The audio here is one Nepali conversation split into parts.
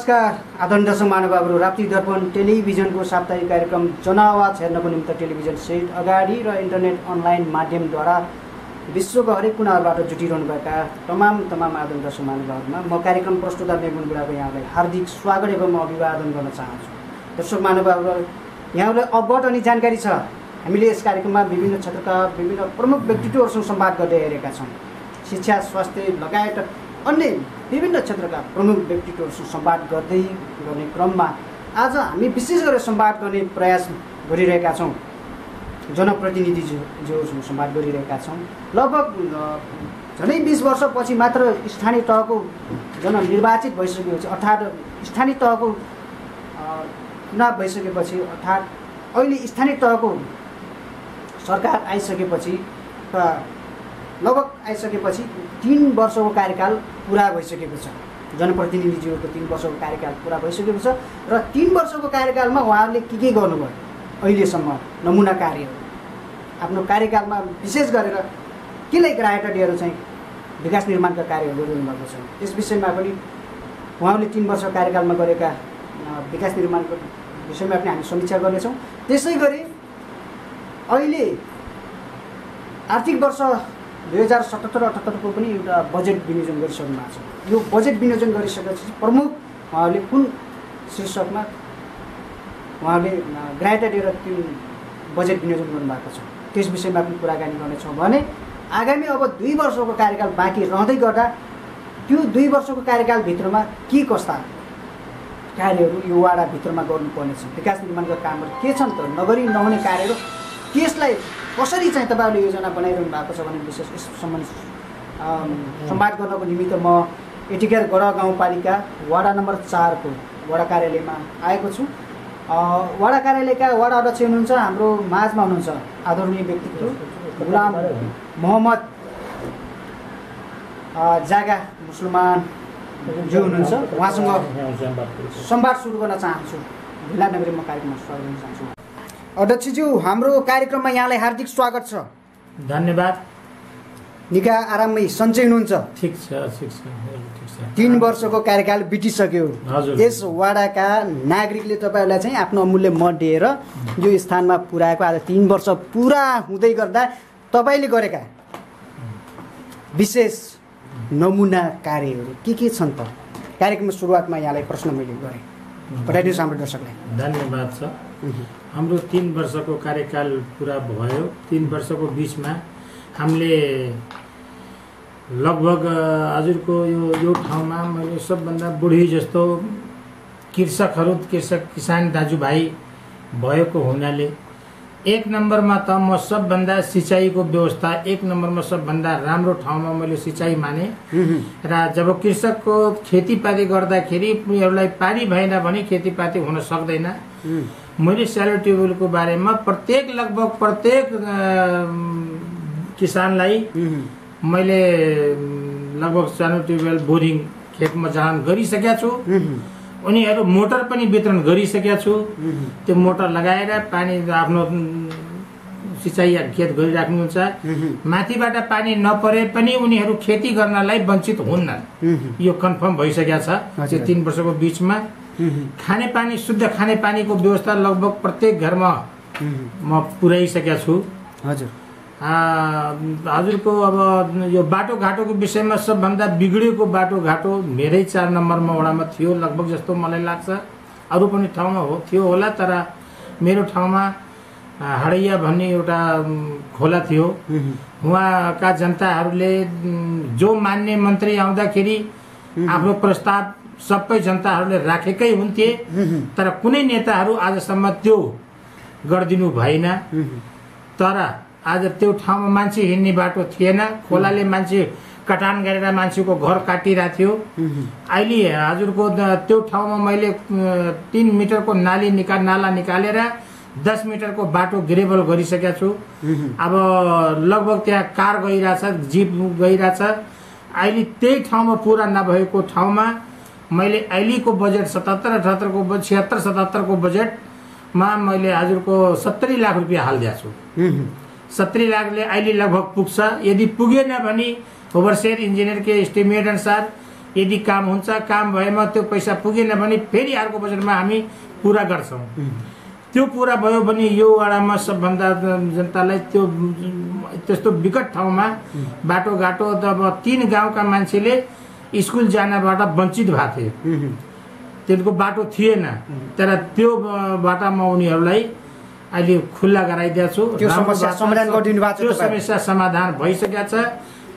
नमस्कार आदरणीय दर्शक महानुभावहरू, राप्ती दर्पण टेलिभिजनको साप्ताहिक कार्यक्रम जनआवाज हेर्नको निम्ति टेलिभिजन सेट अगाडि र इन्टरनेट अनलाइन माध्यमद्वारा विश्वको हरेक कुनाहरूबाट जुटिरहनुभएका तमाम आदरणीय दर्शक महानुभावहरूमा म कार्यक्रम प्रस्तुता मेगुन बुढाको यहाँलाई हार्दिक स्वागत एवं अभिवादन गर्न चाहन्छु। दर्शक महानुभावहरू, यहाँलाई अवगत अनि जानकारी छ, हामीले यस कार्यक्रममा विभिन्न क्षेत्रका विभिन्न प्रमुख व्यक्तित्वहरूसँग संवाद गर्दै आइरहेका छौँ। शिक्षा, स्वास्थ्य लगायत अन्य विभिन्न क्षेत्रका प्रमुख व्यक्तित्वहरूसँग संवाद गर्ने क्रममा आज हामी विशेष गरेर संवाद गर्ने प्रयास गरिरहेका छौँ। जनप्रतिनिधिज्यूसँग संवाद गरिरहेका छौँ। लगभग झन्डै 20 वर्षपछि मात्र स्थानीय तहको जननिर्वाचित भइसकेपछि, अर्थात् स्थानीय तहको चुनाव भइसकेपछि, अर्थात् अहिले स्थानीय तहको सरकार आइसकेपछि लगभग आइसकेपछि 3 वर्षको कार्यकाल पुरा भइसकेको छ। जनप्रतिनिधिज्यूको 3 वर्षको कार्यकाल पुरा भइसकेको छ र 3 वर्षको कार्यकालमा उहाँहरूले के गर्नुभयो अहिलेसम्म नमुना कार्यहरू आफ्नो कार्यकालमा विशेष गरेर केलाई ग्राह्यता दिएर चाहिँ विकास निर्माणका कार्यहरू गरिरहनु भएको छ। यस विषयमा पनि उहाँहरूले 3 वर्ष कार्यकालमा गरेका विकास निर्माणको विषयमा पनि हामी समीक्षा गर्नेछौँ। त्यसै गरी अहिले आर्थिक वर्ष 2077-78 को पनि एउटा बजेट विनियोजन गरिसक्नु भएको छ। यो बजेट विनियोजन गरिसकेपछि प्रमुख उहाँहरूले कुन शीर्षकमा उहाँहरूले ग्राह्यता दिएर त्यो बजेट विनियोजन गर्नुभएको छ त्यस विषयमा पनि कुराकानी गर्नेछौँ भने आगामी अब 2 वर्षको कार्यकाल बाँकी रहँदै गर्दा त्यो 2 वर्षको कार्यकालभित्रमा के कस्ता कार्यहरू यो वाडाभित्रमा गर्नुपर्ने छ, विकास निर्माणका कामहरू के छन् त, नगरी नहुने कार्यहरू त्यसलाई कसरी चाहिँ तपाईँहरूले योजना बनाइरहनु भएको छ भन्ने विशेष यस सम्बन्धी संवाद गर्नको निमित्त म एटिकेर गढ गाउँपालिका वाडा नम्बर 4 को वडा कार्यालयमा आएको छु। वडा कार्यालयका वडा अध्यक्ष हुनुहुन्छ, हाम्रो माझमा हुनुहुन्छ आदरणीय व्यक्तित्व गुलाम मोहम्मद जागा मुसलमान जो हुनुहुन्छ। उहाँसँग संवाद सुरु गर्न चाहन्छु। ढिला नगरी म कार्यक्रममा स्वागत गर्न चाहन्छु। अध्यक्षज्यू, हाम्रो कार्यक्रममा यहाँलाई हार्दिक स्वागत छ। धन्यवाद। निका आराममै सन्चै हुनुहुन्छ? ठिक छ। 3 वर्षको कार्यकाल बितिसक्यो। यस वाडाका नागरिकले तपाईँहरूलाई चाहिँ आफ्नो अमूल्य मत दिएर यो स्थानमा पुर्याएको आज 3 वर्ष पुरा हुँदै गर्दा तपाईँले गरेका विशेष नमुना कार्यहरू के छन् त? कार्यक्रमको सुरुवातमा यहाँलाई प्रश्न मैले गरेँ, बताइदिनुहोस् हाम्रो दर्शकलाई। धन्यवाद छ। हाम्रो 3 वर्षको कार्यकाल पुरा भयो। 3 वर्षको बिचमा हामीले लगभग हजुरको यो ठाउँमा मैले सबभन्दा बुढी जस्तो किसान दाजुभाइ भएको हुनाले 1 नम्बरमा त म सबभन्दा सिँचाइको व्यवस्था 1 नम्बरमा सबभन्दा राम्रो ठाउँमा मैले सिँचाइ माने। र जब कृषकको खेतीपाती गर्दाखेरि उनीहरूलाई पानी भएन भने खेतीपाती हुन सक्दैन। मैले स्यालो ट्युबवेलको बारेमा लगभग प्रत्येक किसानलाई मैले लगभग सानो ट्युबवेल बोरिङ खेतमा जडान गरिसकेका छु। उनीहरू मोटर पनि वितरण गरिसकेका छु। त्यो मोटर लगाएर पानी आफ्नो सिँचाइ खेत गरिराख्नुहुन्छ। माथिबाट पानी नपरे पनि उनीहरू खेती गर्नलाई वञ्चित हुन्न, यो कन्फर्म भइसकेको छ। त्यो 3 वर्षको बिचमा खानेपानी, शुद्ध खानेपानीको व्यवस्था लगभग प्रत्येक घरमा म पुर्याइसकेका छु। हजुरको अब यो बाटोघाटोको विषयमा सबभन्दा बिग्डिएको बाटोघाटो मेरै 4 नम्बरमा वडामा थियो लगभग जस्तो मलाई लाग्छ। अरू पनि ठाउँमा थियो होला, तर मेरो ठाउँमा हडैया भन्ने एउटा खोला थियो। उहाँका जनताहरूले जो मान्य मन्त्री आउँदाखेरि आफ्नो प्रस्ताव सबै जनताहरूले राखेकै हुन्थे, तर कुनै नेताहरू आजसम्म त्यो गरिदिनु भएन। तर आज त्यो ठाउँमा मान्छे हिँड्ने बाटो थिएन, खोलाले मान्छे कटान गरेर मान्छेको घर काटिरहेको थियो। अहिले हजुरको त्यो ठाउँमा मैले 3 मिटरको नाला निकालेर 10 मिटरको बाटो ग्रेभल गरिसकेका छु। अब लगभग त्यहाँ कार गइरहेछ, जिप गइरहेछ। अहिले त्यही ठाउँमा पुरा नभएको ठाउँमा मैले अहिलेको बजेट 76-77 को बजेटमा मैले हजुरको 70 लाख रुपियाँ हालिदिएको छु। 70 लाखले अहिले लगभग पुग्छ। यदि पुगेन भने ओभरसेयर इन्जिनियर के एस्टिमेट अनुसार यदि काम हुन्छ, काम भएमा त्यो पैसा पुगेन भने फेरि अर्को बजेटमा हामी पुरा गर्छौँ। त्यो पुरा भयो भने यो वडामा सबभन्दा जनतालाई त्यस्तो विकट ठाउँमा बाटोघाटो अब 3 गाउँका मान्छेले स्कुल जानबाट वञ्चित भएको थियो, त्यसको बाटो थिएन। तर त्यो बाटामा उनीहरूलाई अहिले खुल्ला गराइदिएको छु। त्यो समस्या समाधान भइसकेको छ।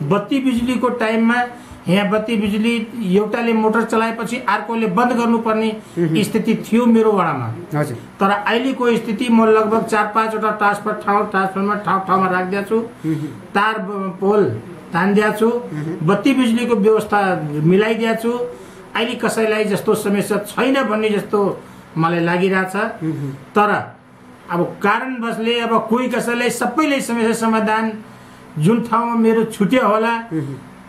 बत्ती बिजुलीको टाइममा यहाँ बत्ती बिजुली एउटाले मोटर चलाएपछि अर्कोले बन्द गर्नुपर्ने स्थिति थियो मेरो वडामा। तर अहिलेको स्थिति म लगभग 4-5 वटा ट्रान्सफर्मर ठाउँमा राखिदिएको छु, तार पोल तानिदिएको छु, बत्ती बिजुलीको व्यवस्था मिलाइदिएको छु। अहिले कसैलाई जस्तो समस्या छैन भन्ने जस्तो मलाई लागिरहेछ। तर अब कारणवशले अब कोही कसैलाई सबैले समस्या समाधान जुन ठाउँमा मेरो छुट्यो होला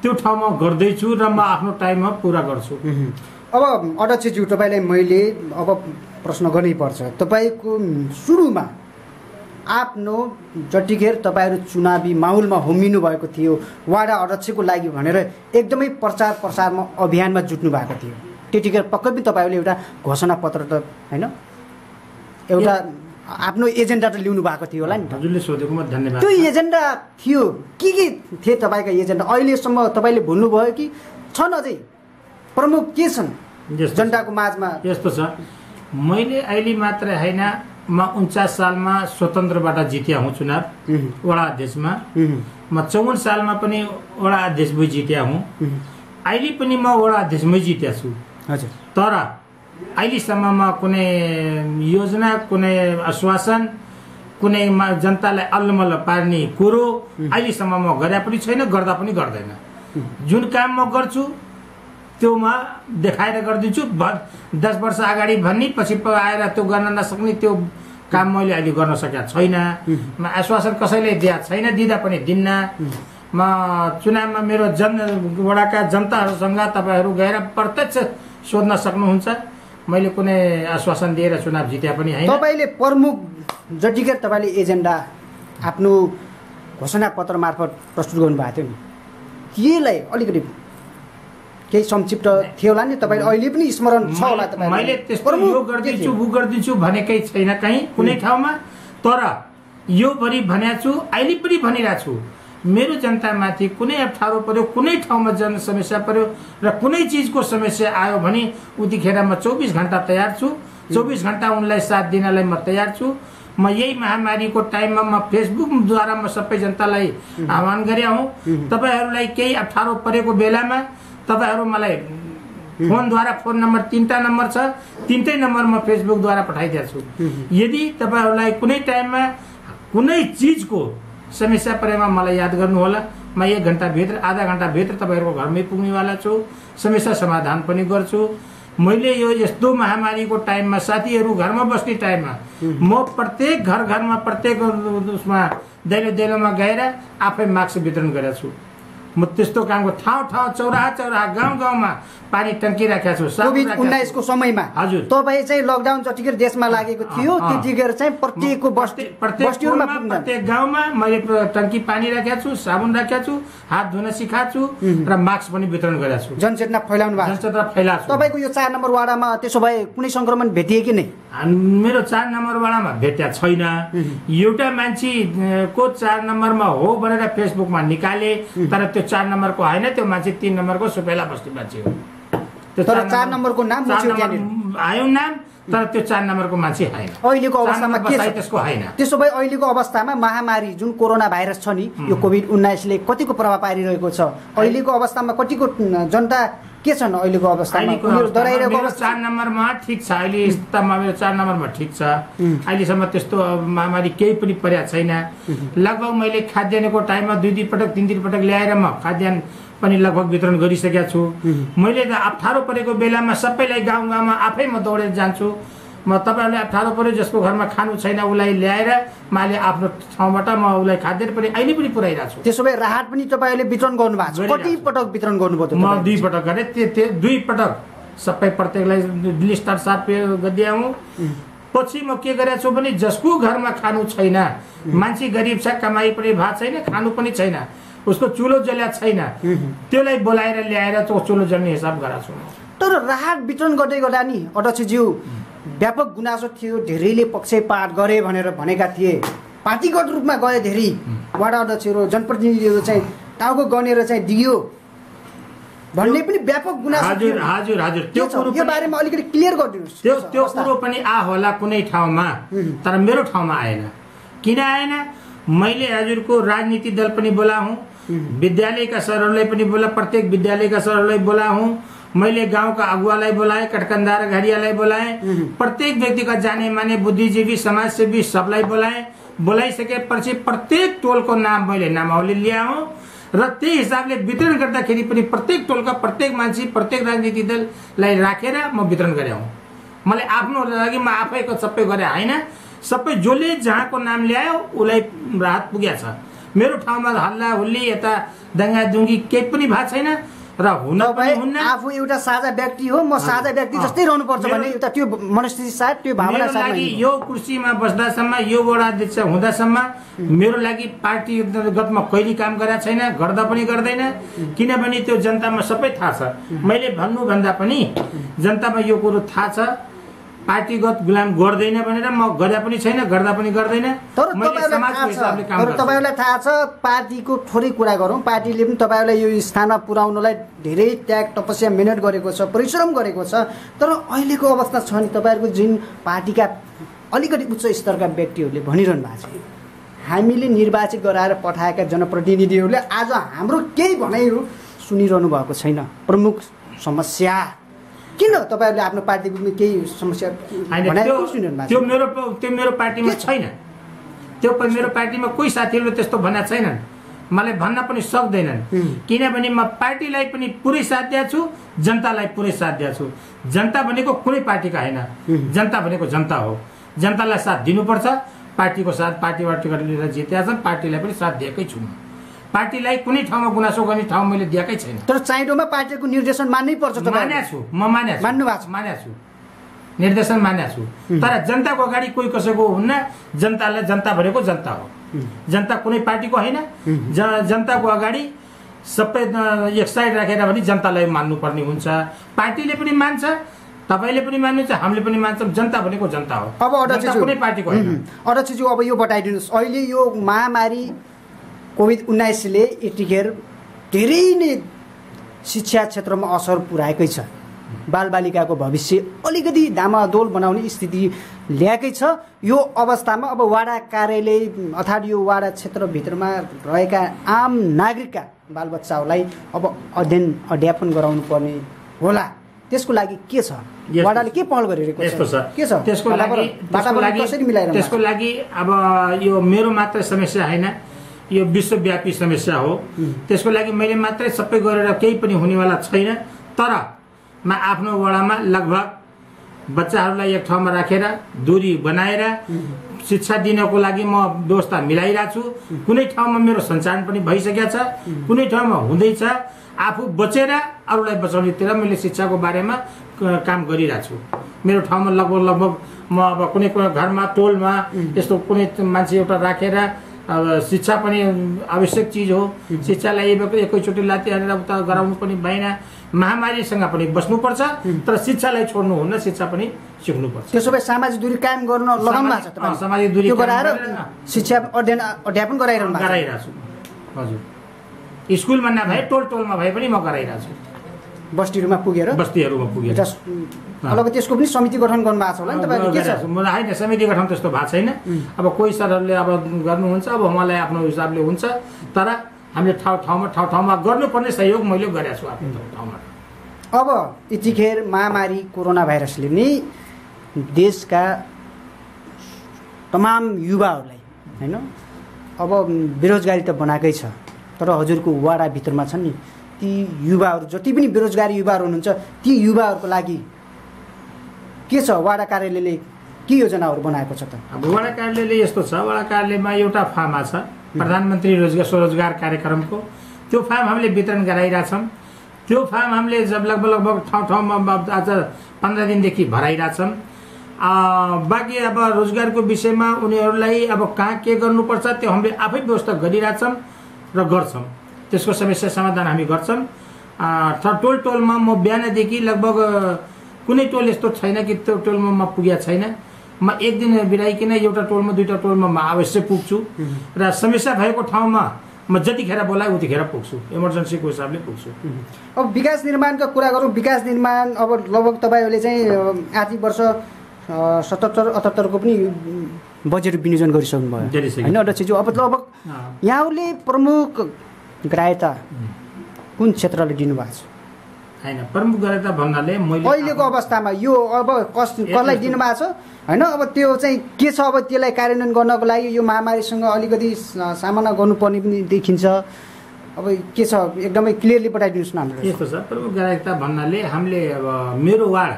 त्यो ठाउँमा गर्दैछु र म आफ्नो टाइममा पुरा गर्छु। अब अध्यक्षज्यू, तपाईँलाई मैले अब प्रश्न गर्नै पर्छ। तपाईँको सुरुमा आफ्नो जतिखेर तपाईँहरू चुनावी माहौलमा होमिनु भएको थियो, वाडा अध्यक्षको लागि भनेर एकदमै प्रचार प्रसारमा अभियानमा जुट्नु भएको थियो, त्यतिखेर पक्कै पनि तपाईँहरूले एउटा घोषणा पत्र त होइन, एउटा आफ्नो एजेन्डा त ल्याउनु भएको थियो होला नि। हजुरले सोधेकोमा धन्यवाद। त्यो एजेन्डा थियो के थिए तपाईँका एजेन्डा? अहिलेसम्म तपाईँले भुल्नुभयो कि छन् अझै प्रमुख के छन् जनताको माझमा? यस्तो छ, मैले अहिले मात्र होइन, म 49 सालमा स्वतन्त्रबाट जित्या हुँ चुनाव वडा अध्यक्षमा। म 54 सालमा पनि वडा अध्यक्ष भई जित्या हुँ। अहिले पनि म वडा अध्यक्षमै जित्या छु। हजुर। तर अहिलेसम्ममा कुनै योजना, कुनै आश्वासन, कुनै जनतालाई अल्लमल्ल पार्ने कुरो अहिलेसम्म म गरे पनि छैन, गर्दा पनि गर्दैन। जुन काम म गर्छु त्योमा देखाएर गरिदिन्छु। 10 वर्ष अगाडि भन्ने पछि आएर त्यो गर्न नसक्ने त्यो काम मैले अहिले गर्न सकेको छैन। म आश्वासन कसैले दिएको छैन, दिँदा पनि दिन्न। म चुनावमा मेरो वडाका जनताहरूसँग तपाईँहरू गएर प्रत्यक्ष सोध्न सक्नुहुन्छ। मैले कुनै आश्वासन दिएर चुनाव जित्या पनि होइन। तपाईँले प्रमुख जतिखेर तपाईँले एजेन्डा आफ्नो घोषणा पत्र मार्फत प्रस्तुत गर्नुभएको थियो नि, त्यसलाई अलिकति केही संक्षिप्त थियो होला नि, तपाईँले अहिले पनि स्मरण छ होला? मैले त्यस्तो यो गर्दिन्छु वो गर्दिन्छु भनेकै छैन कहीँ कुनै ठाउँमा। तर यो भरि भनेको छु, अहिले पनि भनिरहेको छु। मेरो जनतामाथि कुनै अप्ठ्यारो पर्यो, कुनै ठाउँमा जन समस्या पर्यो र कुनै चिजको समस्या आयो भने उतिखेर म 24 घण्टा तयार छु। 24 घण्टा उनलाई साथ दिनलाई म तयार छु। म यही महामारीको टाइममा म फेसबुकद्वारा म सबै जनतालाई आह्वान गरे हुँ। तपाईँहरूलाई केही अप्ठ्यारो परेको बेलामा तपाईँहरू मलाई फोनद्वारा, फोन नम्बर 3टा नम्बर छ, 3टै नम्बर म फेसबुकद्वारा पठाइदिएको छु। यदि तपाईँहरूलाई कुनै टाइममा कुनै चिजको समस्या परेमा मलाई याद गर्नुहोला। म 1 घण्टाभित्र, आधा घण्टाभित्र तपाईँहरूको घरमै पुग्नेवाला छु। समस्या समाधान पनि गर्छु। मैले यो यस्तो महामारीको टाइममा साथीहरू घरमा बस्ने टाइममा म प्रत्येक घरमा, प्रत्येक उसमा दैलोमा गएर आफै मास्क वितरण गरेको छु। म त्यस्तो कामको ठाउँ चौराहा गाउँमा पानी टंकी राखेको छु। कोभिड-19 को समयमा हजुर तपाईँ चाहिँ लकडाउन जतिखेर देशमा लागेको थियो त्यतिखेर चाहिँ प्रत्येक बस्तीहरुमा, प्रत्येक गाउँमा मैले टंकी पानी राखेको छु, साबुन राखेको छु, हात धुन सिकाएको छु र मास्क पनि वितरण गरेको छु। जनचेतना फैलाउनु भएको छ। जनचेतना फैलाएको छु। तपाईको यो 4 नम्बर वाडामा त्यसो भए कुनै संक्रमण भेटिए कि नै? मेरो 4 नम्बर वाडामा भेट्या छैन। एउटा मान्छेको 4 नम्बरमा हो भनेर फेसबुकमा निकाले, तर त्यो 4 नम्बरको हैन, त्यो मान्छे 3 नम्बरको सुपेला बस्ती मान्छे हो। तर 4 नम्बरको नाम आयो नाम, तर त्यो 4 नम्बरको मान्छे हैन। अहिलेको अवस्थामा के छ त्यसको हैन? त्यसो भए अहिलेको अवस्थामा महामारी जुन कोरोना भाइरस छ नि, यो कोभिड-19 ले कतिको प्रभाव पारिरहेको छ? अहिलेको अवस्थामा कतिको जनता के छन्? अहिलेको अवस्थामा उनीहरु डराइरहेको अवस्था? 4 नम्बरमा ठीक छ। अहिले स्थितिमा मेरो 4 नम्बरमा ठीक छ। अहिलेसम्म त्यस्तो महामारी केही पनि पर्या छैन। लगभग मैले खाद्यान्नको टाइममा 2 पटक 3 पटक ल्याएर म खाद्यान्न पनि लगभग वितरण गरिसकेको छु। मैले त अप्ठ्यारो परेको बेलामा सबैलाई गाउँमा आफै म दौडेर जान्छु। म तपाईहरुले अप्ठ्यारो पर्यो जसको घरमा खानु छैन उलाई ल्याएर मैले आफ्नो ठाउँबाट म उलाई खाद्यान्न पनि अहिले पनि पुर्याइरहेको छु। त्यसो भए राहत पनि तपाईहरुले वितरण गर्नुभएको छ? कति पटक वितरण गर्नुभयो त? म 2 पटक गरे। 2 पटक सबै प्रत्येकलाई लिस्ट साथ गरिदिए हुँ। पछि म के गरेको छु भने जसको घरमा खानु छैन, मान्छे गरिब छ, कमाई पनि भएको छैन, खानु पनि छैन, उसको चुलो जल्या छैन त्यसलाई बोलाएर ल्याएर त्यो चुलो जल्ने हिसाब गराएको छु। तर राहत वितरण गर्दै गर्दा नि अध्यक्षज्यू व्यापक गुनासो थियो, धेरैले पक्षपात गरे भनेर भनेका थिए। पार्टीगत रूपमा गए धेरै वडा अध्यक्षहरू जनप्रतिनिधिहरू चाहिँ टाउको गनेर चाहिँ दियो भन्ने पनि व्यापक गुनासो। हजुर हजुर हजुर त्यो कुरो यो बारेमा अलिकति क्लियर गरिदिनुहोस्। त्यो कुरो पनि होला कुनै ठाउँमा, तर मेरो ठाउँमा आएन। किन आएन? मैले हजुरको राजनीतिक दल पनि बोलाऊँ, विद्यालयका सरहरूलाई पनि प्रत्येक विद्यालयका सरहरूलाई बोलाऊँ, मैले गाउँका अगुवालाई बोलाएँ, कटकन्दार घरियालाई बोलाएँ, प्रत्येक व्यक्तिका जाने माने बुद्धिजीवी समाजसेवी सबलाई बोलाएँ। बोलाइसकेपछि प्रत्येक टोलको नाम मैले नामावली ल्याऊँ र त्यही हिसाबले वितरण गर्दाखेरि पनि प्रत्येक टोलका प्रत्येक मान्छे प्रत्येक राजनीतिक दललाई राखेर म वितरण गराऊँ। मैले आफ्नो लागि म आफैको सबै गरे होइन, सबै जसले जहाँको नाम ल्यायो उसलाई राहत पुगेको छ। मेरो ठाउँमा हल्ला हुल्ली यता दङ्गादुङ्गी केही पनि भएको छैन र हुन पनि हुन्न। आफू एउटा साझा व्यक्ति हो, म साझा व्यक्ति जस्तै रहनुपर्छ भन्ने एउटा त्यो मनस्थिति साथ त्यो भावना साथ यो कुर्सीमा बस्दासम्म यो वडा अध्यक्ष हुँदासम्म मेरो लागि पार्टीगतमा कहिले काम गरेको छैन, गर्दा पनि गर्दैन। किनभने त्यो जनतामा सबै थाहा छ। मैले भन्नुभन्दा पनि जनतामा यो कुरो थाहा छ, पार्टीगत गुलाम गर्दैन भनेर म गरे पनि छैन, गर्दा पनि गर्दैन। तर तपाईँलाई थाहा छ, पार्टीको थोरै कुरा गरौँ, पार्टीले पनि तपाईँलाई यो स्थानमा पुर्याउनलाई धेरै त्याग तपस्या मेहनत गरेको छ, परिश्रम गरेको छ। तर अहिलेको अवस्था छ नि, तपाईँहरूको जुन पार्टीका अलिकति उच्च स्तरका व्यक्तिहरूले भनिरहनु भएको छ, हामीले निर्वाचित गराएर पठाएका जनप्रतिनिधिहरूले आज हाम्रो केही भनाइहरू सुनिरहनु भएको छैन। प्रमुख समस्या किन तपाईँहरूले आफ्नो पार्टीको केही समस्या त्यो मेरो पार्टीमा छैन। त्यो मेरो पार्टीमा कोही साथीहरूले त्यस्तो भनेको छैनन्, मलाई भन्न पनि सक्दैनन्। किनभने म पार्टीलाई पनि पुरै साथ दिएको छु, जनतालाई पुरै साथ दिएको छु। जनता भनेको कुनै पार्टीका होइन, जनता भनेको जनता हो। जनतालाई साथ दिनुपर्छ। पार्टीको साथ पार्टीबाट लिएर जितेका छन्, पार्टीलाई पनि साथ दिएकै छु। पार्टीलाई कुनै ठाउँमा गुनासो गर्ने ठाउँ मैले दिएकै छैन। तर चाहिँदोमा पार्टीको निर्देशन मान्नै पर्छ। मानेको छु, म मानेको छु, निर्देशन मानेको छु। तर जनताको अगाडि कोही कसैको हुन्न। जनतालाई जनता भनेको जनता हो। जनता कुनै पार्टीको होइन। जनताको अगाडि सबै एक साइड राखेर पनि जनतालाई मान्नुपर्ने हुन्छ। पार्टीले पनि मान्छ, तपाईँले पनि मान्नुहुन्छ, हामीले पनि मान्छौँ। जनता भनेको जनता हो। अब अध्यक्षज्यू कुनै पार्टीको होइन। अध्यक्षज्यू अब यो बताइदिनुहोस्, अहिले यो महामारी कोभिड-19ले यतिखेर धेरै नै शिक्षा क्षेत्रमा असर पुर्याएकै छ। बालबालिकाको भविष्य अलिकति डामाडोल बनाउने स्थिति ल्याएकै छ। यो अवस्थामा अब वाडा कार्यालय अर्थात् यो वाडा क्षेत्रभित्रमा रहेका आम नागरिकका बालबच्चाहरूलाई अब अध्यापन गराउनु पर्ने होला। त्यसको लागि के छ? वाडाले के पहल गरिरहेको छ? के छ त्यसको लागि? अब यो मेरो मात्र समस्या होइन, यो विश्वव्यापी समस्या हो। त्यसको लागि मैले मात्रै सबै गरेर केही पनि हुनेवाला छैन। तर म आफ्नो वडामा लगभग बच्चाहरूलाई एक ठाउँमा राखेर दूरी बनाएर शिक्षा दिनको लागि म व्यवस्था मिलाइरहेको छु। कुनै ठाउँमा मेरो सञ्चालन पनि भइसकेको छ, कुनै ठाउँमा हुँदैछ। आफू बचेर अरूलाई बचाउनेतिर मैले शिक्षाको बारेमा काम गरिरहेको छु। मेरो ठाउँमा लगभग म अब कुनै घरमा टोलमा यस्तो कुनै मान्छे एउटा राखेर अब शिक्षा पनि आवश्यक चिज हो। शिक्षालाई एकैचोटि लात्ती हानेर उता गराउनु पनि भएन। महामारीसँग पनि बस्नुपर्छ, तर शिक्षालाई छोड्नुहुन्न, शिक्षा पनि सिक्नुपर्छ। त्यसो भए सामाजिक दूरी कायम गर्न लगाउनु भएको छ तपाईँ? सामाजिक दूरी गराएर शिक्षा अध्यापन गराइरहनु गराइरहेको छु। हजुर, स्कुलमा नभए टोलमा भए पनि म गराइरहेको छु। बस्तीहरूमा पुगेर अलग त्यसको पनि समिति गठन गर्नु भएको छ होला नि तपाईँले? के छ? होइन, समिति गठन त्यस्तो भएको छैन। अब कोही सरहरूले अब गर्नुहुन्छ, अब मलाई आफ्नो हिसाबले हुन्छ। तर हामीले ठाउँमा गर्नुपर्ने सहयोग मैले गरेको छु आफ्नो ठाउँमा। अब यतिखेर महामारी कोरोना भाइरसले नि देशका तमाम युवाहरूलाई होइन अब बेरोजगारी त बनाएकै छ। तर हजुरको वाडाभित्रमा छन् नि ती युवाहरू, जति पनि बेरोजगारी युवाहरू हुनुहुन्छ, ती युवाहरूको लागि के छ? वाडा कार्यालयले के योजनाहरू बनाएको छ त? अब वाडा कार्यालयले यस्तो छ, वाडा कार्यालयमा एउटा फार्म छ प्रधानमन्त्री स्वरोजगार कार्यक्रमको। त्यो फार्म हामीले वितरण गराइरहेछौँ। त्यो फार्म हामीले लगभग ठाउँमा आज 15 दिनदेखि भराइरहेछौँ। बाँकी अब रोजगारको विषयमा उनीहरूलाई अब कहाँ के गर्नुपर्छ त्यो हामीले आफै व्यवस्था गरिरहेछौँ र गर्छौँ। त्यसको समस्या समाधान हामी गर्छौँ। टोलमा म बिहानदेखि लगभग कुनै टोल यस्तो छैन कि त्यो टोलमा म पुगेको छैन। म एक दिन बिराइकन एउटा टोलमा दुईटा टोलमा म अवश्य पुग्छु र समस्या भएको ठाउँमा म जतिखेर बोलाए उतिखेर पुग्छु, इमर्जेन्सीको हिसाबले पुग्छु। अब विकास निर्माणको कुरा गरौँ। विकास निर्माण अब लगभग तपाईँहरूले चाहिँ आर्थिक वर्ष 77-78 को पनि बजेट विनियोजन गरिसक्नु भयो होइन अध्यक्षज्यू? अब लगभग यहाँहरूले प्रमुख ग्राह्यता कुन क्षेत्रले दिनुभएको छ? होइन, प्रमुख ग्राह्यता भन्नाले मैले अहिलेको अवस्थामा यो अब कसलाई दिनुभएको छ होइन? अब त्यो चाहिँ के छ? अब त्यसलाई कार्यान्वयन गर्नको लागि यो महामारीसँग अलिकति सामना गर्नुपर्ने पनि देखिन्छ। अब के छ एकदमै क्लियरली बताइदिनुहोस् न हामीलाई। यस्तो छ, प्रमुख ग्राह्यता भन्नाले हामीले अब मेरो वार्ड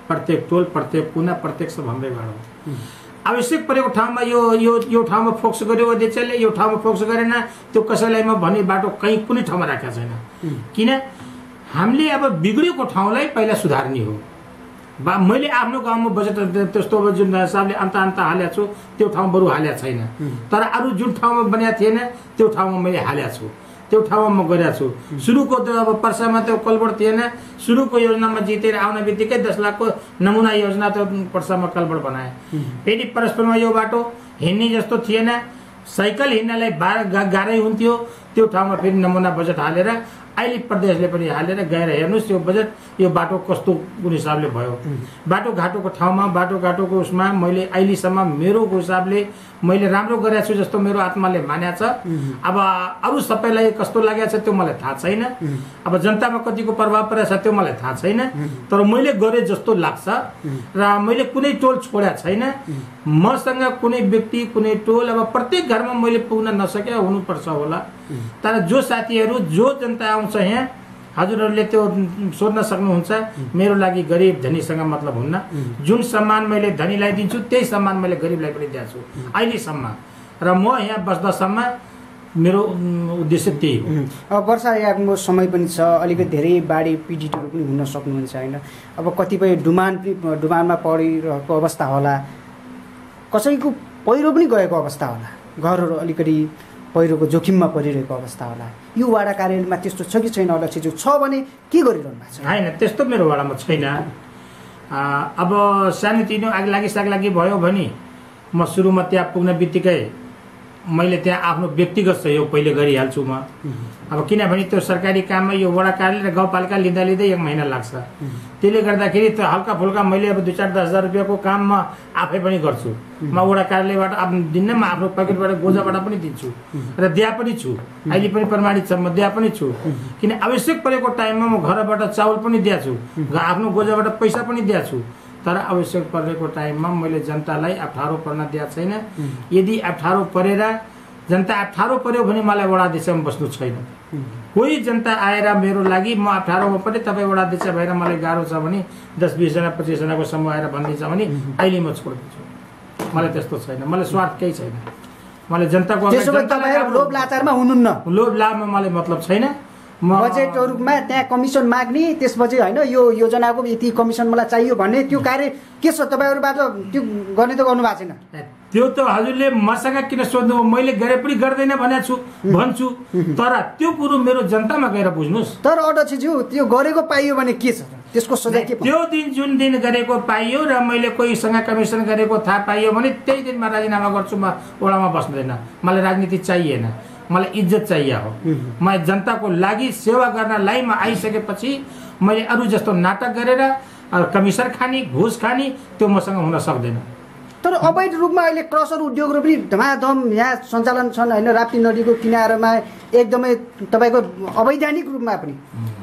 प्रत्येक टोल प्रत्येक कुना प्रत्येक सब हाम्रै वार्ड हो। आवश्यक परेको ठाउँमा यो ठाउँमा फोकस गर्यो अध्यक्षले, यो ठाउँमा फोकस गरेन, त्यो कसैलाई म भन्ने बाटो कहीँ कुनै ठाउँमा राखेको छैन। किन हामीले अब बिग्रेको ठाउँलाई पहिला सुधार्ने हो। मैले आफ्नो गाउँमा बजेट त्यस्तो जुन हिसाबले अन्त हालेको छु त्यो ठाउँ बरु हालेको छैन, तर अरू जुन ठाउँमा बनेको थिएन त्यो ठाउँमा मैले हालेको छु, त्यो ठाउँमा म गरेको छु। सुरुको त अब पर्सामा त्यो कलबड थिएन, सुरुको योजनामा जितेर आउने बित्तिकै 10 लाखको नमुना योजना त पर्सामा कलबड बनाए। फेरि परस्परमा यो बाटो हिँड्ने जस्तो थिएन, साइकल हिँड्नलाई गाह्रै हुन्थ्यो, त्यो ठाउँमा फेरि नमुना बजेट हालेर अहिले प्रदेशले पनि हालेर गएर हेर्नुहोस् यो बजेट यो बाटो कस्तो कुन हिसाबले भयो। बाटोघाटोको ठाउँमा बाटोघाटोको उसमा मैले अहिलेसम्म मेरो हिसाबले मैले राम्रो गरेको छु जस्तो मेरो आत्माले मानेको छ। अब अरू सबैलाई कस्तो लागेको छ त्यो मलाई थाहा छैन, अब जनतामा कतिको प्रभाव परेको छ त्यो मलाई थाहा छैन, तर मैले गरेँ जस्तो लाग्छ र मैले कुनै टोल छोडेको छैन। मसँग कुनै व्यक्ति कुनै टोल अब प्रत्येक घरमा मैले पुग्न नसके हुनुपर्छ होला, तर जो साथीहरू जो जनता आउँछ यहाँ हजुरहरूले त्यो सोध्न सक्नुहुन्छ। मेरो लागि गरिब धनीसँग मतलब हुन्न, जुन सम्मान मैले धनीलाई दिन्छु त्यही सम्मान मैले गरिबलाई पनि दिएको छु अहिलेसम्म, र म यहाँ बस्दासम्म मेरो उद्देश्य त्यही हो। अब वर्षा यामको समय पनि छ, अलिकति धेरै बाढी पीडितहरू पनि हुन सक्नुहुन्छ होइन? अब कतिपय डुमानमा परिरहेको अवस्था होला, कसैको पहिरो पनि गएको अवस्था होला, घरहरू अलिकति पहिरोको जोखिममा परिरहेको अवस्था होला। यो वाडा कार्यालयमा त्यस्तो छ कि छैन अध्यक्षज्यू? छ भने के गरिरहनु भएको छ? होइन, त्यस्तो मेरो वाडामा छैन। अब सानोतिनो आगलागी भयो भने म सुरुमा त्यहाँ पुग्न बित्तिकै मैले त्यहाँ आफ्नो व्यक्तिगत सहयोग पहिले गरिहाल्छु म। अब किनभने त्यो सरकारी काममा यो वडा कार्यालय र गाउँपालिका लिँदै 1 महिना लाग्छ, त्यसले गर्दाखेरि त्यो हल्का फुल्का मैले अब 2-4-10 हजार रुपियाँको काम म आफै पनि गर्छु। म वडा कार्यालयबाट आफ्नो दिन्न, म आफ्नो पकेटबाट गोजाबाट पनि दिन्छु र दिया पनि छु, अहिले पनि प्रमाणित छ, म दिया पनि छु। किन आवश्यक परेको टाइममा म घरबाट चाउल पनि दिएको छु, आफ्नो गोजाबाट पैसा पनि दिएको छु, तर आवश्यक परेको टाइममा मैले जनतालाई अप्ठ्यारो पर्न दिएको छैन। यदि अप्ठ्यारो परेर जनता अप्ठ्यारो पर्यो भने मलाई वडा अध्यक्षमा बस्नु छैन। कोही जनता आएर मेरो लागि म अप्ठ्यारोमा पनि तपाईँ वडा अध्यक्ष भएर मलाई गाह्रो छ भने 10-20 जना 25 जनाको समूह आएर भनिदिन्छ भने अहिले म छोडिदिन्छु। मलाई त्यस्तो छैन, मलाई स्वार्थ केही छैन। मलाई जनताको लोभ लाचारमा हुनुहुन्न, लोभ लाभमा मलाई मतलब छैन। बजेटहरूमा त्यहाँ कमिसन माग्ने, त्यसपछि होइन यो योजनाको यति कमिसन मलाई चाहियो भन्ने त्यो कार्य के छ तपाईँहरूबाट त्यो गर्ने त गर्नु भएको छैन? त्यो त हजुरले मसँग किन सोध्नु, मैले गरे पनि गर्दैन भन्छु, तर त्यो कुरो मेरो जनतामा गएर बुझ्नुहोस्। तर अध्यक्षज्यू त्यो गरेको पाइयो भने के छ त्यसको सजाय के? त्यो दिन जुन दिन गरेको पाइयो र मैले कोहीसँग कमिसन गरेको थाहा पाइयो भने त्यही दिनमा राजीनामा गर्छु, म वडामा बस्दैन। मलाई राजनीति चाहिएन, मलाई इज्जत चाहिए हो। म जनताको लागि सेवा गर्नलाई म आइसकेपछि मैले अरू जस्तो नाटक गरेर कमिसन खाने घुस खाने त्यो मसँग हुन सक्दैन। तर अवैध रूपमा अहिले क्रसर उद्योगहरू पनि धमाधम यहाँ सञ्चालन छन् होइन? राप्ती नदीको किनारमा एकदमै तपाईँको अवैधानिक रूपमा पनि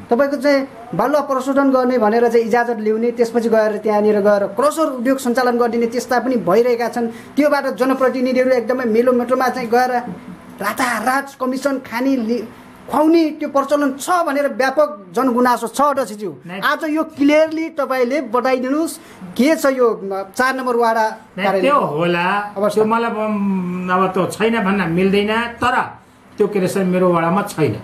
तपाईँको चाहिँ बालुवा प्रशोधन गर्ने भनेर चाहिँ इजाजत ल्याउने, त्यसपछि गएर त्यहाँनिर गएर क्रसर उद्योग सञ्चालन गरिदिने त्यस्ता पनि भइरहेका छन्। त्योबाट जनप्रतिनिधिहरू एकदमै मेलोमेट्रोमा चाहिँ गएर रातारात कमिसन खाने खुवाउने त्यो प्रचलन छ भनेर व्यापक जनगुनासो छ अध्यक्षज्यू। आज यो क्लियरली तपाईँले बताइदिनुहोस् के छ यो 4 नम्बर वाडा कार्यालय? त्यो होला त्यो मलाई अब त्यो छैन भन्न मिल्दैन, तर त्यो क्रेसर मेरो वाडामा छैन।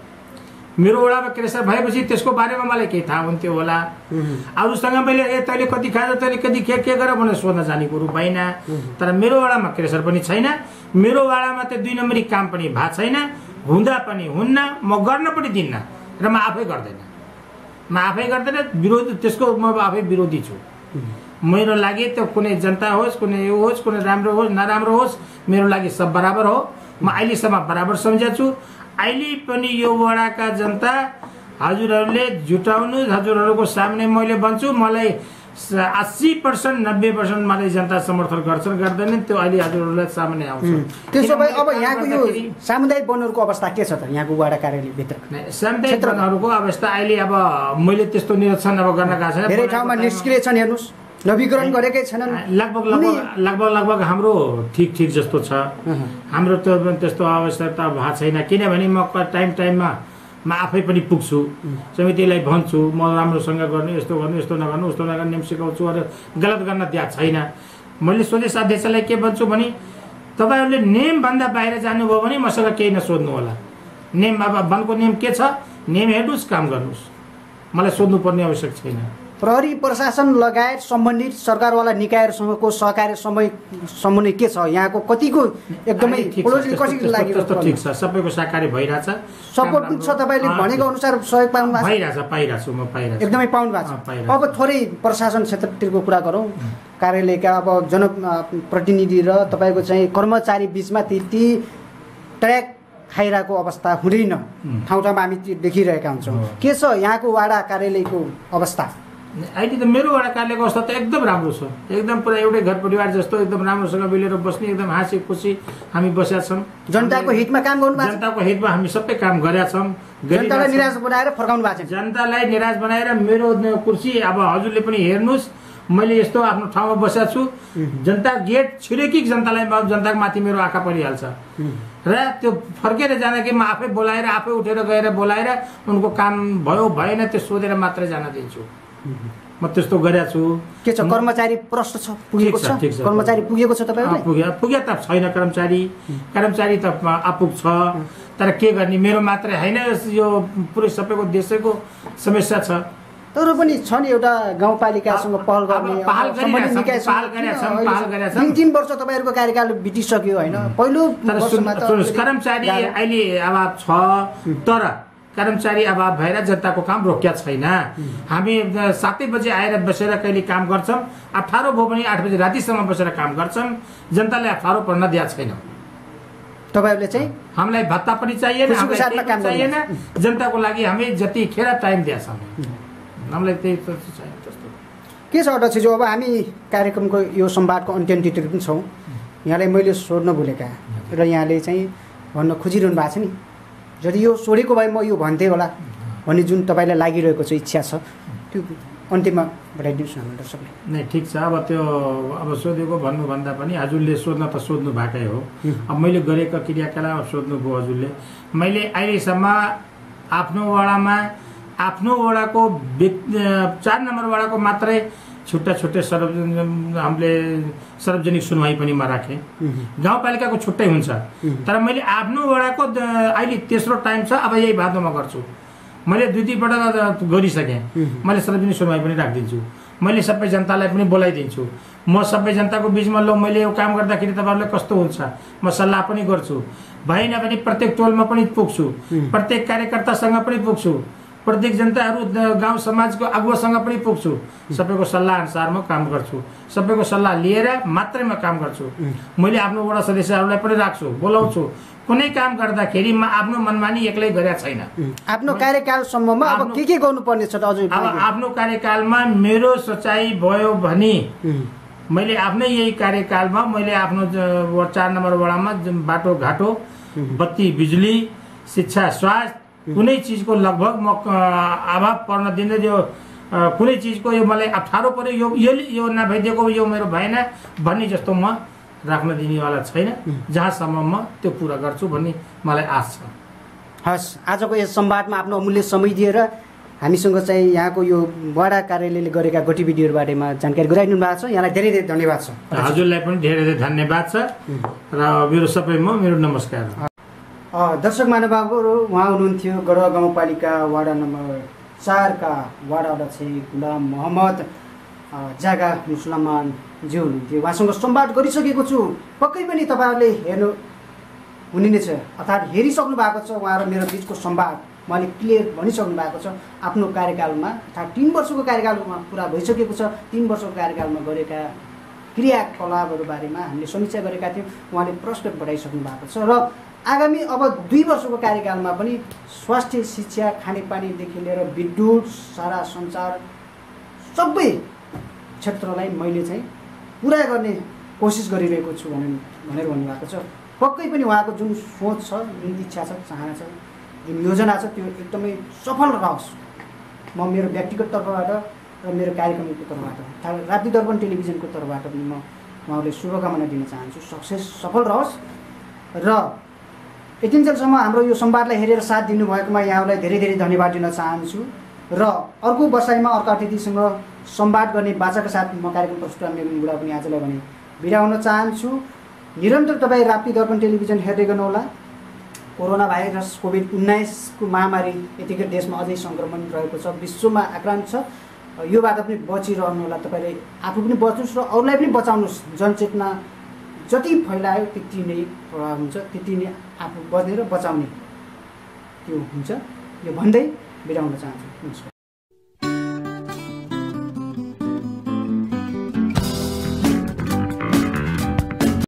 मेरो वडामा क्रेसर भएपछि त्यसको बारेमा मलाई केही थाहा हुन्थ्यो होला। अरूसँग मैले तैँले कति खाँदा तैँले कति के गर भनेर सोध्न जाने कुरो भएन, तर मेरो वडामा क्रेसर पनि छैन। मेरो वडामा त्यो 2 नम्बरी काम पनि भएको छैन। हुँदा पनि हुन्न, म गर्न पनि दिन्न र म आफै गर्दैन विरोध, त्यसको म आफै विरोधी छु। मेरो लागि त्यो कुनै जनता होस्, कुनै यो होस्, कुनै राम्रो होस् नराम्रो होस्, मेरो लागि सब बराबर हो। म अहिलेसम्म बराबर सम्झेको छु। अहिले पनि यो वडाका जनता हजुरहरूले जुटाउनु, हजुरहरूको सामने मैले भन्छु, मलाई 80% 90% मलाई जनता समर्थन गर्छन्, गर्दैनन्, त्यो अहिले हजुरहरूलाई सामने आउँछ। त्यसो भए अब यहाँको यो सामुदायिक वनहरूको अवस्था के छ त यहाँको वडा कार्यालयभित्र? सामुदायिक वनहरूको अवस्था अहिले अब मैले त्यस्तो निरीक्षण अब गर्न गएको छैन। धेरै ठाउँमा निष्क्रिय छन्, हेर्नुहोस्, नवीकरण गरेकै छैनन्। लगभग हाम्रो ठिक जस्तो छ। हाम्रो त त्यस्तो अवस्था त भएको छैन, किनभने म टाइममा म आफै पनि पुग्छु, समितिलाई भन्छु म राम्रोसँग गर्नु, यस्तो गर्नु, यस्तो नगर्नु, उस्तो नगर्नु, नियम सिकाउँछु, अरू गलत गर्न दिएको छैन। मैले स्वदेश अध्यक्षलाई के भन्छु भने तपाईँहरूले नियमभन्दा बाहिर जानुभयो भने मसँग केही नसोध्नु होला। नियम, अब वनको नियम के छ, नियम हेर्नुहोस्, काम गर्नुहोस्, मलाई सोध्नुपर्ने आवश्यक छैन। प्रहरी प्रशासन लगायत सम्बन्धित सरकारवाला निकायहरूसँगको सहकार्य समन्वय के छ यहाँको? कतिको एकदमै कसरी लाग्यो? ठिक छ, सबैको सहकार्य भइरहेछ, सपोर्ट छ, तपाईँले भनेको अनुसार सहयोग पाउनु भएको छ? पाइरहेछु, म पाइरहेछु, एकदमै पाउनु भएको छ। अब थोरै प्रशासन क्षेत्रतिरको कुरा गरौँ। कार्यालयका अब जनप्रतिनिधि र तपाईँको चाहिँ कर्मचारी बिचमा त्यति ट्र्याक खाइरहेको अवस्था हुँदैन, ठाउँ ठाउँमा हामी देखिरहेका हुन्छौँ। के छ यहाँको वाडा कार्यालयको अवस्था? अहिले त मेरो वडा कार्यालयको अवस्था त एकदम राम्रो छ, एकदम पुरा एउटै घर परिवार जस्तो एकदम राम्रोसँग मिलेर बस्ने, एकदम हाँसी खुसी हामी बसेका छौँ। जनताको हितमा काम गर्नु भएको छ? जनताको हितमा हामी सबै काम गरेका छौँ। जनतालाई निराश बनाएर फर्काउनु भएको छ? जनतालाई निराश बनाएर मेरो कुर्सी अब हजुरले पनि हेर्नुहोस्, मैले यस्तो आफ्नो ठाउँमा बसेको छु, जनता गेट छिरेकी जनतालाई, जनताको माथि मेरो आँखा परिहाल्छ र त्यो फर्केर जाँदा कि म आफै बोलाएर, आफै उठेर गएर बोलाएर उनको काम भयो भएन त्यो सोधेर मात्रै जान दिन्छु। म त्यस्तो गरेको छु। के छ कर्मचारी प्रश्न छ, पुगेको छ? कर्मचारी पुगेको छ तपाईँहरूले? पुगे त छैन कर्मचारी त आपुग छ, तर के गर्ने, मेरो मात्रै होइन, यो पुरै सबैको देशैको समस्या छ। तर पनि छ नि एउटा गाउँपालिकासँग पहल गर्ने, 3 वर्ष तपाईँहरूको कार्यकाल बितिसक्यो होइन? पहिलो कर्मचारी अहिले अभाव छ, तर कर्मचारी अभाव भएर जनताको काम रोकिया छैन। हामी 7 बजे आएर बसेर कहिले काम गर्छौँ, 18 भयो भने 8 बजे रातिसम्म बसेर काम गर्छौँ, जनताले 18 पढ्न दिएको छैन। तपाईँहरूले चाहिँ हामीलाई भत्ता पनि चाहिएन, जनताको लागि हामी जतिखेर टाइम दिएछौँ, हामीलाई त्यही चाहियो। त्यस्तो के छ अध्यक्षज्यू? अब हामी कार्यक्रमको यो संवादको अन्त्यतिर पनि छौँ। यहाँलाई मैले सोध्न भुलेका र यहाँले चाहिँ भन्न खोजिरहनु भएको छ नि, यदि यो सोधेको भए म यो भन्थेँ होला भन्ने जुन तपाईँलाई लागिरहेको छ, इच्छा छ, त्यो अन्त्यमा बताइदिनुहोस् न दर्शकले। नै ठिक छ। अब त्यो अब सोधेको भन्नुभन्दा पनि हजुरले सोध्न त सोध्नु भएकै हो। अब मैले गरेका क्रियाकलाप सोध्नुभयो हजुरले। मैले अहिलेसम्म आफ्नो वडामा, आफ्नो वडाको 4 नम्बर वडाको मात्रै छुट्टै हामीले सार्वजनिक सुनवाई पनि म राखेँ। गाउँपालिकाको छुट्टै हुन्छ, तर मैले आफ्नो वडाको अहिले तेस्रो टाइम छ, अब यही भादोमा गर्छु। मैले 2-3 पटक गरिसकेँ, मैले सार्वजनिक सुनवाई पनि राखिदिन्छु, मैले सबै जनतालाई पनि बोलाइदिन्छु। म सबै जनताको बिचमा ल मैले यो काम गर्दाखेरि तपाईँहरूले कस्तो हुन्छ म सल्लाह पनि गर्छु, भएन भने प्रत्येक टोलमा पनि पुग्छु, प्रत्येक कार्यकर्तासँग पनि पुग्छु, प्रत्येक जनताहरू गाउँ समाजको अगुवासँग पनि पुग्छु, सबैको सल्लाह अनुसार म काम गर्छु, सबैको सल्लाह लिएर मात्रै म काम गर्छु। मैले आफ्नो वडा सदस्यहरूलाई पनि राख्छु, बोलाउँछु। कुनै काम गर्दाखेरि म आफ्नो मनमानी एक्लै गरेको छैन। आफ्नो कार्यकालसम्ममा अब के गर्नुपर्ने छ त अझै? अब आफ्नो कार्यकालमा मेरो सोचाइ भयो भने मैले आफ्नै यही कार्यकालमा मैले आफ्नो 4 नम्बर वडामा बाटोघाटो, बत्ती, बिजुली, शिक्षा, स्वास्थ्य कुनै चिजको लगभग म अभाव पर्न दिँदै, यो कुनै चिजको यो मलाई अप्ठ्यारो पर्यो, यो नभइदिएको यो मेरो भएन भन्ने जस्तो म राख्न दिनेवाला छैन। जहाँसम्म म त्यो पुरा गर्छु भन्ने मलाई आश छ। हस्, आजको यस संवादमा आफ्नो अमूल्य समय दिएर हामीसँग चाहिँ यहाँको यो वडा कार्यालयले गरेका गतिविधिहरू बारेमा जानकारी गराइदिनु भएको छ। यहाँलाई धेरै धेरै धन्यवाद छ। हजुरलाई पनि धेरै धेरै धन्यवाद छ र मेरो सबैमा मेरो नमस्कार। दर्शक महानुभावहरू, उहाँ हुनुहुन्थ्यो गढवा गाउँपालिका वाडा नम्बर 4 का वाडा अध्यक्ष गुलाम मोहम्मद जागा मुसलमान ज्यू हुनुहुन्थ्यो। उहाँसँग संवाद गरिसकेको छु। पक्कै पनि तपाईँहरूले हुने नै छ, अर्थात् हेरिसक्नु भएको छ उहाँ र मेरो बिचको संवाद मैले क्लियर भनिसक्नु भएको छ। आफ्नो कार्यकालमा अर्थात् 3 वर्षको कार्यकालमा पुरा भइसकेको छ। 3 वर्षको कार्यकालमा गरेका क्रियाकलापहरू बारेमा हामीले समीक्षा गरेका थियौँ, उहाँले प्रश्न बढाइसक्नु भएको छ। र आगामी अब 2 वर्षको कार्यकालमा पनि स्वास्थ्य, शिक्षा, खानेपानीदेखि लिएर विद्युत, सारा सञ्चार सबै क्षेत्रलाई मैले चाहिँ पुरा गर्ने कोसिस गरिरहेको छु भनेर भन्नुभएको छ। पक्कै पनि उहाँको जुन सोच छ, जुन इच्छा छ, चाहना छ, जुन योजना छ त्यो एकदमै सफल रहोस्। म मेरो व्यक्तिगत तर्फबाट र मेरो कार्यक्रमको तर्फबाट, राप्ती दर्पण टेलिभिजनको तर्फबाट पनि म उहाँहरूले शुभकामना दिन चाहन्छु। सक्सेस सफल रहोस्। र यतिन्जेलसम्म हाम्रो यो संवादलाई हेरेर साथ दिनुभएकोमा यहाँहरूलाई धेरै धेरै धन्यवाद दिन चाहन्छु। र अर्को बसाइमा अर्को अतिथिसँग संवाद गर्ने बाचाका साथ म कार्यक्रम प्रस्तुता मेगुडा पनि आजलाई भने बिदा हुन चाहन्छु। निरन्तर तपाईँ राप्ती दर्पण टेलिभिजन हेर्दै गर्नुहोला। कोरोना भाइरस कोभिड-19 को महामारी यतिकै देशमा अझै सङ्क्रमण रहेको छ, विश्वमा आक्रान्त छ। योबाट पनि बचिरहनुहोला। तपाईँले आफू पनि बच्नुहोस् र अरूलाई पनि बचाउनुहोस्। जनचेतना जति फैलायो त्यति नै प्रभाव हुन्छ, त्यति नै आफू बच्ने र बचाउने त्यो हुन्छ। यो भन्दै बिदा हुन चाहन्छु। नमस्कार।